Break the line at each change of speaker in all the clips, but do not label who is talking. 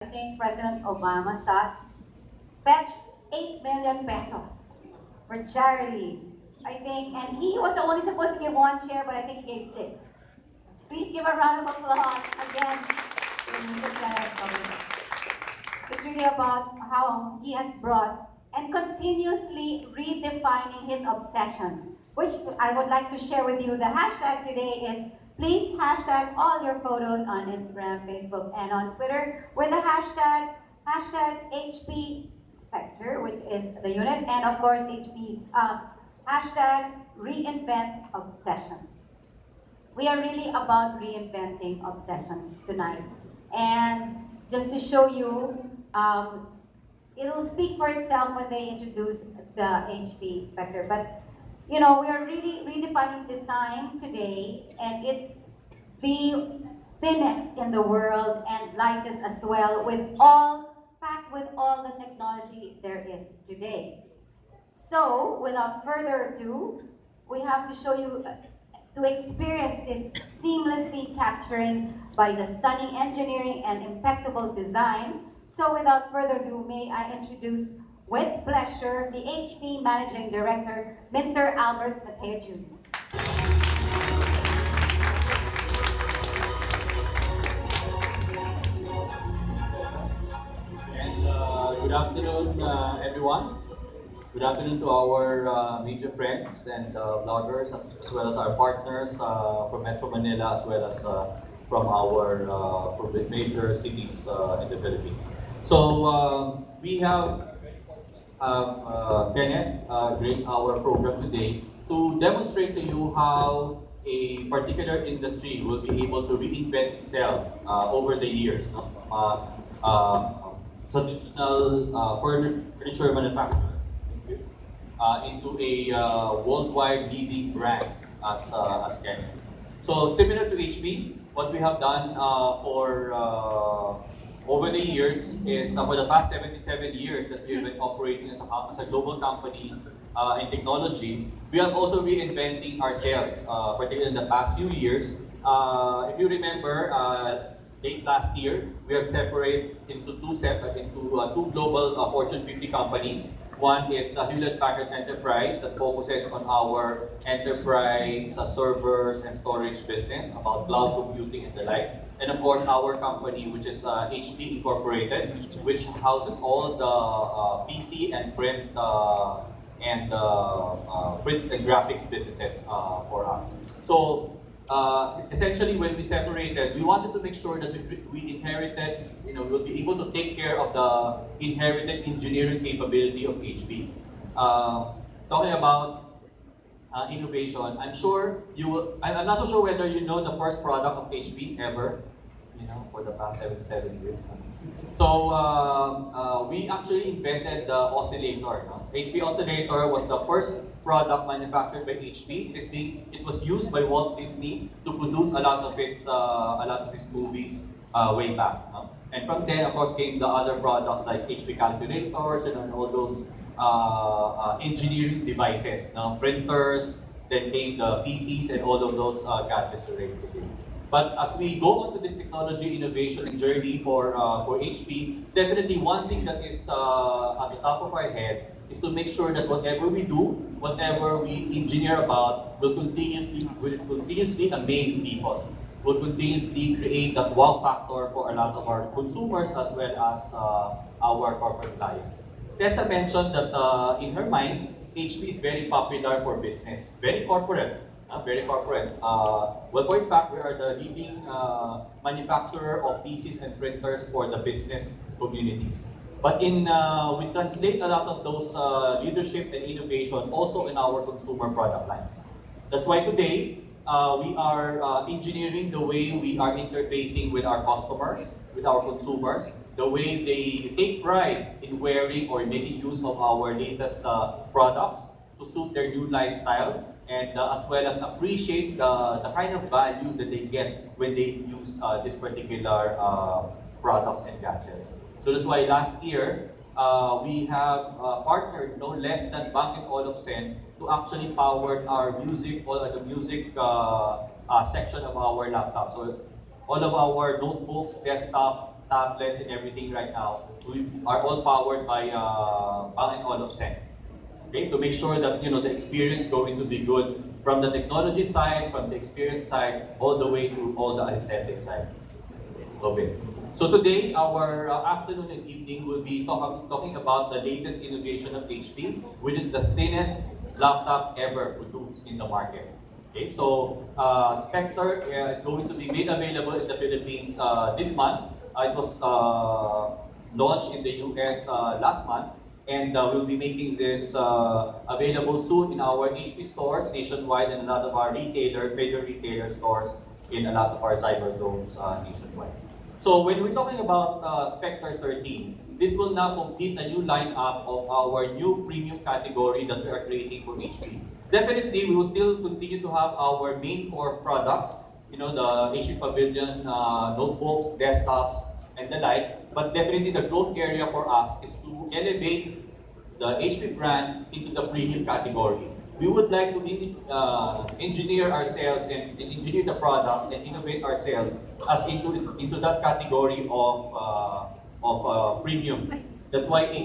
I think President Obama fetched 8 million pesos for charity. I think, and he was only supposed to give one chair, but I think he gave 6. Please give a round of applause again to Mr. Senator. It's really about how he has brought and continuously redefining his obsession, which I would like to share with you. The hashtag today is please hashtag all your photos on Instagram, Facebook, and on Twitter with the hashtag HP Spectre, which is the unit, and of course HP hashtag reinvent obsession. We are really about reinventing obsessions tonight. And just to show you, it'll speak for itself when they introduce the HP Spectre. But you know, we are really redefining design today, and it's the thinnest in the world and lightest as well, packed with all the technology there is today. So, without further ado, we have to show you to experience this seamlessly capturing by the stunning engineering and impeccable design. So, without further ado, may I introduce with pleasure the HP Managing Director, Mr. Albert Mateo Jr.
Good afternoon, everyone. Good afternoon to our media friends and bloggers, as well as our partners from Metro Manila, as well as from our from the major cities in the Philippines. So we have Kenneth grace our program today to demonstrate to you how a particular industry will be able to reinvent itself over the years. No? Traditional furniture manufacturer into a worldwide leading brand as Kenya. So similar to HP, what we have done for over the years is for the past 77 years that we've been operating as a global company in technology, we are also reinventing ourselves, particularly in the past few years. If you remember, late last year, we have separated into two global Fortune 50 companies. One is Hewlett-Packard Enterprise that focuses on our enterprise servers and storage business about cloud computing and the like. And of course, our company, which is HP Incorporated, which houses all the PC and print and graphics businesses for us. So essentially, when we separated, we wanted to make sure that we inherited, we'll be able to take care of the inherited engineering capability of HP. Talking about innovation, I'm sure you will, I'm not so sure whether you know the first product of HP ever, for the past 77 years. So we actually invented the oscillator. No? HP oscillator was the first product manufactured by HP. It was used by Walt Disney to produce a lot of his movies way back. No? And from then, of course, came the other products like HP calculators and all those engineering devices, no? Printers. Then came the PCs and all of those gadgets related to it. But as we go on to this technology innovation and journey for HP, definitely one thing that is at the top of our head is to make sure that whatever we do, whatever we engineer about, will continuously amaze people, will continuously create that wow factor for a lot of our consumers as well as our corporate clients. Tessa mentioned that in her mind, HP is very popular for business, very corporate. Very corporate. Well, for in fact, we are the leading manufacturer of PCs and printers for the business community. But we translate a lot of those leadership and innovation also in our consumer product lines. That's why today we are engineering the way we are interfacing with our customers, with our consumers, the way they take pride in wearing or making use of our latest products to suit their new lifestyle, and as well as appreciate the kind of value that they get when they use this particular products and gadgets. So that's why last year, we have partnered no less than Bank & Olufsen to actually power our music, or the music section of our laptop. So all of our notebooks, desktop, tablets, and everything right now, we are all powered by Bang & Olufsen. Okay, to make sure that the experience is going to be good from the technology side, from the experience side, all the way to all the aesthetic side of it. So today, our afternoon and evening will be talking about the latest innovation of HP, which is the thinnest laptop ever produced in the market. Okay, so Spectre is going to be made available in the Philippines this month. It was launched in the US last month, and we'll be making this available soon in our HP stores nationwide and a lot of our major retailer stores in a lot of our cyber zones nationwide. So when we're talking about Spectre 13, this will now complete a new lineup of our new premium category that we are creating for HP. Definitely, we will still continue to have our main core products, the HP Pavilion notebooks, desktops, and the like. But definitely, the growth area for us is to elevate the HP brand into the premium category. We would like to engineer ourselves and engineer the products and innovate ourselves as into that category of premium. That's why the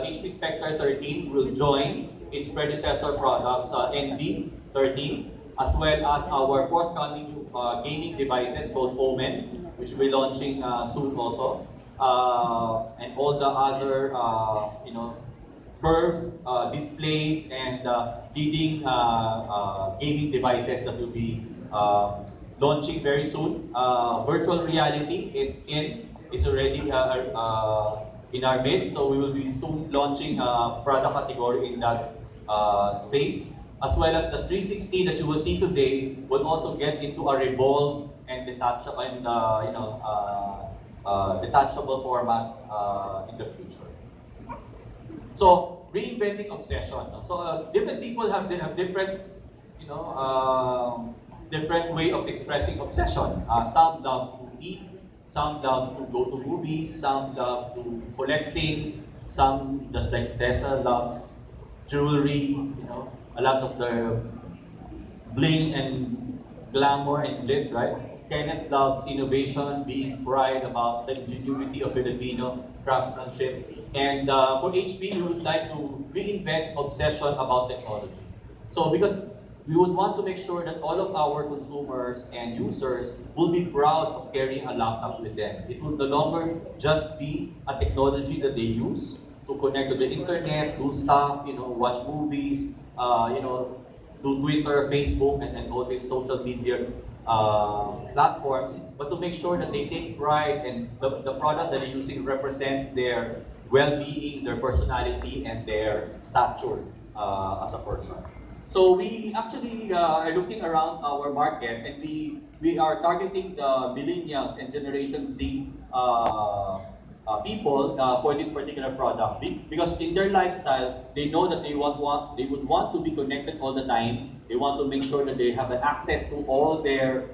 HP Spectre 13 will join its predecessor products, NV 13, as well as our forthcoming gaming devices called Omen, which will be launching soon also, and all the other curved displays and leading gaming devices that will be launching very soon. Virtual reality is already in our midst, so we will be soon launching a product category in that space, as well as the 360 that you will see today will also get into a revolve and detachable detachable format in the future. So reinventing obsession. So different people have different, different way of expressing obsession. Some love to eat, some love to go to movies, some love to collect things, some just like Tessa loves jewelry. A lot of the bling and glamour and glitz, right? Kenneth loves innovation, being pride about the ingenuity of Filipino craftsmanship. And for HP, we would like to reinvent obsession about technology. So because we would want to make sure that all of our consumers and users will be proud of carrying a laptop with them. It will no longer just be a technology that they use to connect to the internet, do stuff, watch movies, do Twitter, Facebook, and all these social media platforms, but to make sure that they take pride and the product that they're using represent their well-being, their personality, and their stature as a person. So we actually are looking around our market, and we are targeting the millennials and Generation Z people for this particular product because in their lifestyle they know that they would want to be connected all the time. They want to make sure that they have an access to all their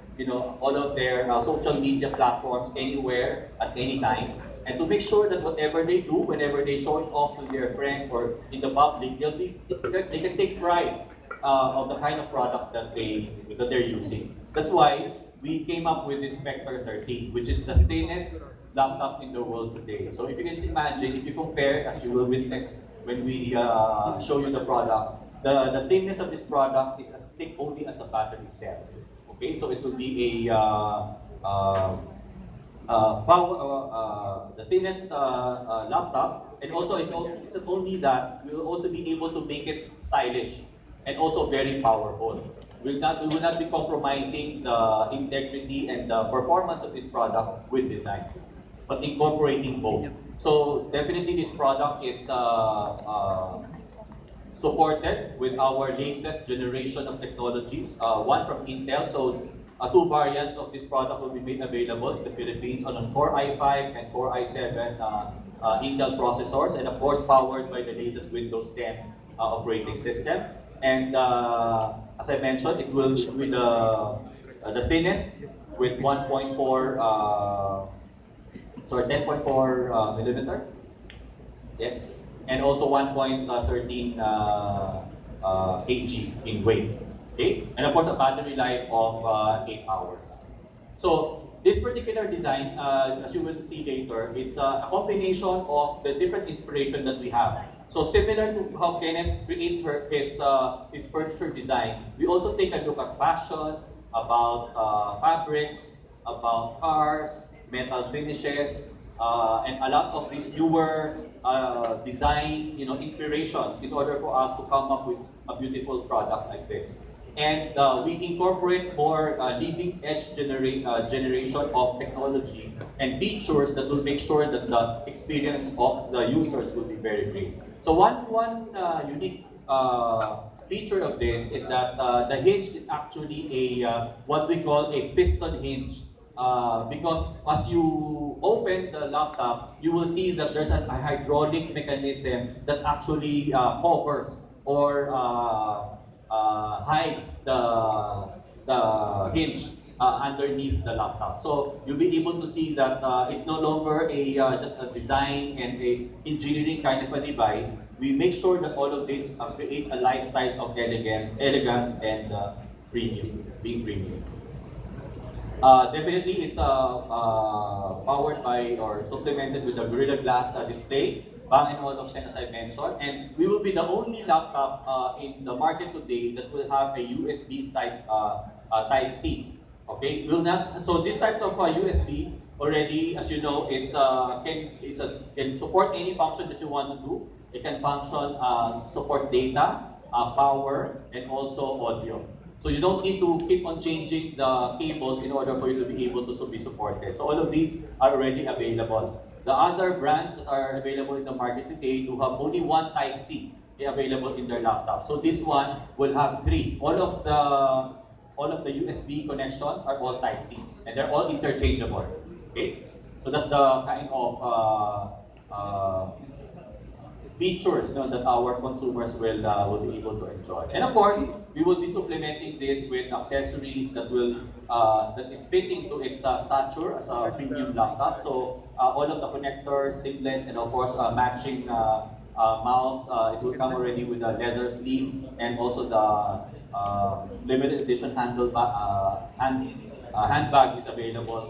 all of their social media platforms anywhere at any time, and to make sure that whatever they do, whenever they show it off to their friends or in the public, they can take pride of the kind of product that they're using. That's why we came up with this Spectre 13, which is the thinnest laptop in the world today. So if you can just imagine, if you compare, as you will witness when we show you the product, the thickness of this product is as thick only as a battery cell. Okay, so it will be a the thinnest laptop, and also it's not only that, we will also be able to make it stylish and also very powerful. We will not be compromising the integrity and the performance of this product with design, but incorporating both. So definitely this product is supported with our latest generation of technologies, one from Intel. So two variants of this product will be made available in the Philippines on Core i5 and Core i7 Intel processors, and of course powered by the latest Windows 10 operating system. And as I mentioned, it will be the thinnest with 10.4 millimeter. Yes, and also 1.13 kg in weight. Okay, and of course a battery life of 8 hours. So this particular design, as you will see later, is a combination of the different inspiration that we have. So similar to how Kenneth creates his furniture design, we also take a look at fashion, about fabrics, about cars, metal finishes, and a lot of these newer design, inspirations in order for us to come up with a beautiful product like this. And we incorporate more leading-edge generation of technology and features that will make sure that the experience of the users will be very great. So one unique feature of this is that the hinge is actually a what we call a piston hinge. Because as you open the laptop, you will see that there's a hydraulic mechanism that actually covers or hides the hinge underneath the laptop. So you'll be able to see that it's no longer just a design and a engineering kind of a device. We make sure that all of this creates a lifestyle of elegance and being premium. Definitely it's powered by or supplemented with a Gorilla Glass display, Bang & Olufsen as I mentioned, and we will be the only laptop in the market today that will have a USB type C. Okay, so these types of USB already, as you know, can support any function that you want to do. It can support data, power, and also audio. So you don't need to keep on changing the cables in order for you to be able to be supported. So all of these are already available. The other brands that are available in the market today do have only one type C available in their laptop. So this one will have three. All of the USB connections are all type C, and they're all interchangeable. Okay, so that's the kind of features that our consumers will be able to enjoy. And of course, we will be supplementing this with accessories that is fitting to its stature as a premium laptop. So all of the connectors, seamless, and of course matching mounts. It will come already with a leather sleeve and also the limited edition handbag is available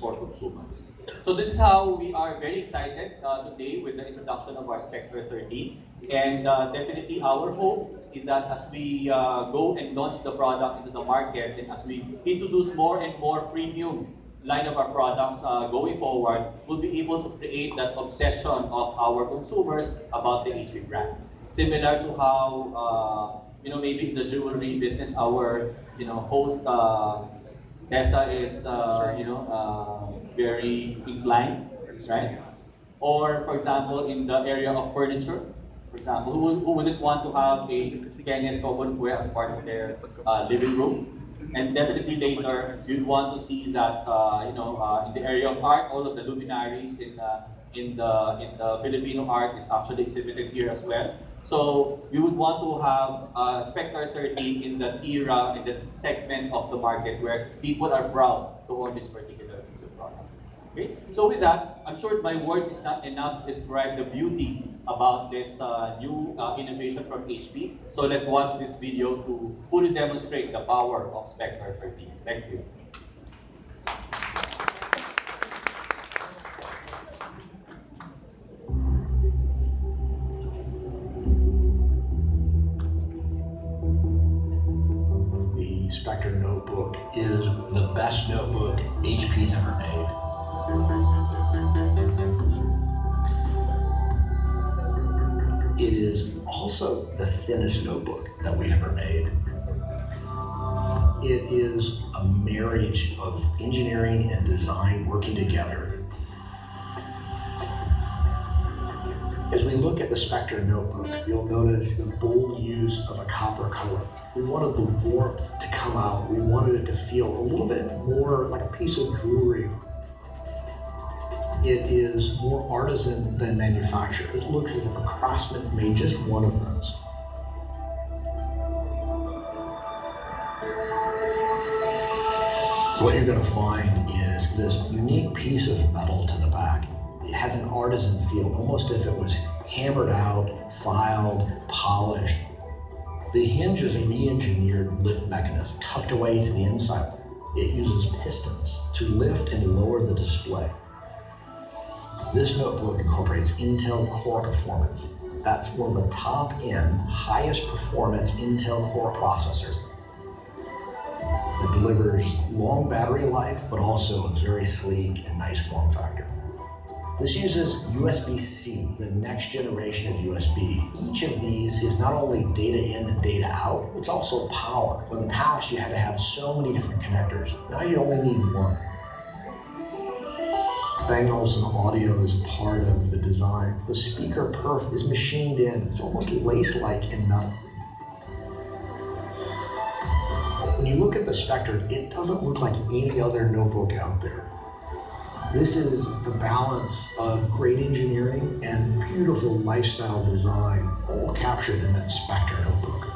for consumers. So this is how we are very excited today with the introduction of our Spectre 13. And definitely our hope is that as we go and launch the product into the market and as we introduce more and more premium line of our products going forward, we'll be able to create that obsession of our consumers about the HP brand. Similar to how, maybe in the jewelry business, our, host, Tessa is, very inclined, right? Or, for example, in the area of furniture, for example, who wouldn't want to have a Kenneth Copenware as part of their living room? And definitely later, you'd want to see that, in the area of art, all of the luminaries in the Filipino art is actually exhibited here as well. So we would want to have Spectre 13 in that era, in that segment of the market where people are proud to own this particular piece of product. Okay? So with that, I'm sure my words is not enough to describe the beauty about this new innovation from HP. So let's watch this video to fully demonstrate the power of Spectre 13. Thank you.
The Spectre notebook is the best notebook HP's ever made. It is also the thinnest notebook that we've ever made. It is a marriage of engineering and design working together. As we look at the Spectre notebook, you'll notice the bold use of a copper color. We wanted the warmth to come out. We wanted it to feel a little bit more like a piece of jewelry. It is more artisan than manufactured. It looks as if a craftsman made just one of those. What you're going to find is this unique piece of metal to the back. It has an artisan feel, almost if it was hammered out, filed, polished. The hinge is a re-engineered lift mechanism tucked away to the inside. It uses pistons to lift and lower the display. This notebook incorporates Intel Core Performance. That's one of the top-end, highest performance Intel Core processors. It delivers long battery life, but also a very sleek and nice form factor. This uses USB-C, the next generation of USB. Each of these is not only data in and data out, it's also power. In the past, you had to have so many different connectors. Now you only need one. Bang & Olufsen audio is part of the design. The speaker perf is machined in. It's almost lace-like in metal. When you look at the Spectre, it doesn't look like any other notebook out there. This is the balance of great engineering and beautiful lifestyle design, all captured in that Spectre notebook.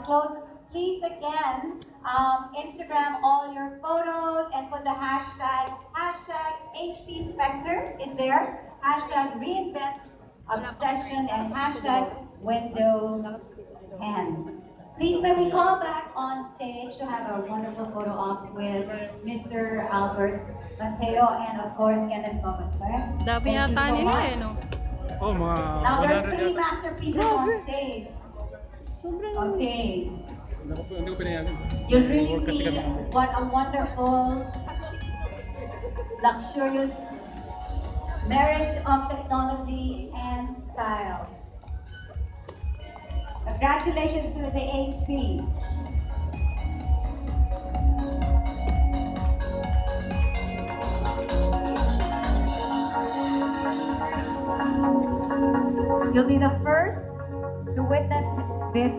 Close. Please again, Instagram all your photos and put the hashtag HP Spectre is there, hashtag reinvent obsession, and hashtag window stand. Please may we call back on stage to have a wonderful photo op with Mr. Albert Mateo and of course Kenneth Moment.
Dami
Thank you
yata
so
nila
much.
eh, no?
Oh, mga
Now there are
100
3
yata.
masterpieces on stage.
Sobrang
Okay.
Hindi ko pinayagan.
You'll really
Work kasi
see
kami.
what a wonderful, luxurious marriage of technology and style. Congratulations to the HP. You'll be the first to witness this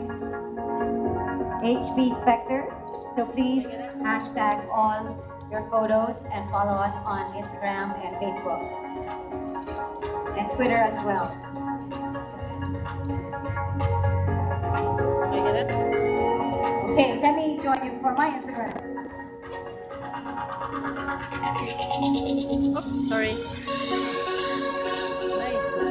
HP Spectre. So please hashtag all your photos and follow us on Instagram and Facebook and Twitter as well.
I get it?
Okay, let me join you for my Instagram.
Oops, sorry. Nice.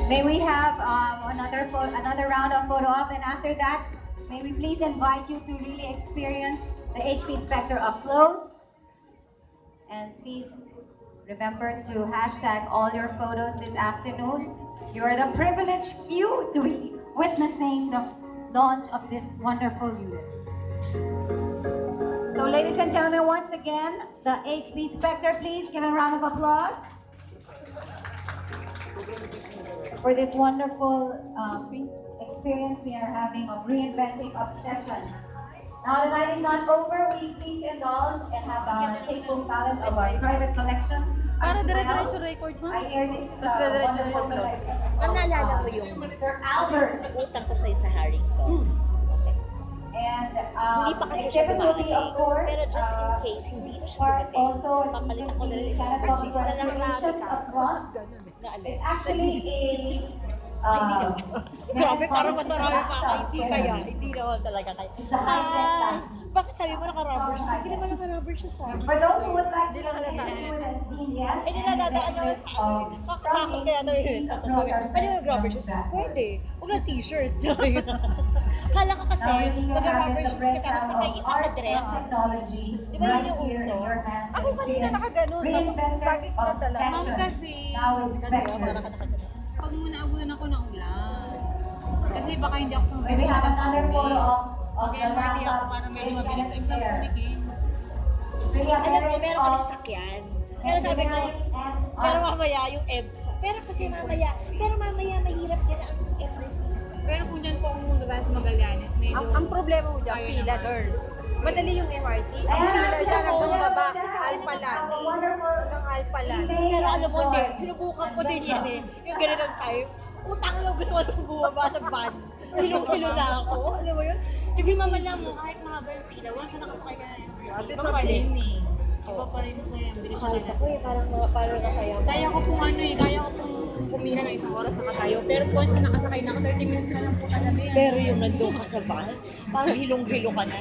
May we have another round of photo op, and after that, may we please invite you to really experience the HP Spectre up close. And please remember to hashtag all your photos this afternoon. You are the privileged few to be witnessing the launch of this wonderful unit. So ladies and gentlemen, once again, the HP Spectre, please give it a round of applause for this wonderful experience. experience we are having of reinventing obsession. Now the night is not over. We please indulge and have a tasteful palette of our private collection.
Para
As
dire-diretso
well,
record mo.
I hear this is
Tapos
a
dire-diretso
wonderful
upload.
collection.
Ma'am, naalala mo yung
Sir Albert.
utang ko sa'yo sa Harrington. Okay.
And
Hindi pa kasi siya
exhibit will be, of
dumarating.
course,
Pero just in case hindi pa siya
part
dumating,
also, as you
papalitan ko
can
na rin
see,
yung
Canada
purchase. Isa lang
Congratulations up front.
na alin.
It's actually
Grabe, parang mas
meant
marami pa ako.
laptop
Hindi
chair.
kaya. Hindi naman talaga kaya.
It's the high-tech laptop.
Bakit sabi mo naka-rubber shoes? Hindi naman naka-rubber shoes sa akin.
For those who would like to
Hindi lang halata.
continue with us, yes,
Eh, niladadaan naman sa akin. Kakatakot kaya ito yun. Tapos sabi, pwede mo mag-rubber shoes? Pwede. Huwag lang t-shirt. Kala ko kasi, mag-rubber shoes ka tapos nakaiit ka dress. Di ba yun yung uso?
Ako kanina nakaganon, tapos lagi ko nadala.
Ma'am,
kasi,
now it's
Parang
spectre.
nakaganon.
pag muna abunan ako ng ulan. Kasi baka hindi ako
We have another photo of the
Mag-MRT ako
laptop
para medyo
in
mabilis
the
ang
chair.
pagpunikin.
Really a
Alam mo,
marriage
meron kami
of
sasakyan. Pero sabi ko, pero mamaya yung EDSA. Pero kasi mamaya mahirap din ang MRT.
Pero kung dyan po ako muna sa Magallanes, medyo...
Ang problema mo dyan,
Kaya
pila,
naman.
girl. Madali yung MRT. Ang
And
pila siya
we
hanggang
have
baba
the
sa Alpalani.
wonderful
Hanggang Alpalani.
Pero alam mo, hindi. Sinubukan ko din yan eh. Yung ganitong time. Utang lang gusto ko nang bumaba sa van. Hilong-hilo na ako. Alam mo yun?
Kasi mamala mo, kahit mahaba yung pila, once na nakasakay ka na yun.
At least
Iba pa
mabilis.
rin eh. Iba pa rin sa yung bilis
Kahit
na
ako eh, parang nakaya mo.
Kaya ko pong kaya ko pong pumila ng isang oras na katayo. Pero once na nakasakay na ako, 30 minutes na lang po talaga yan.
Pero yung nandun ka sa van, parang hilong-hilo ka na.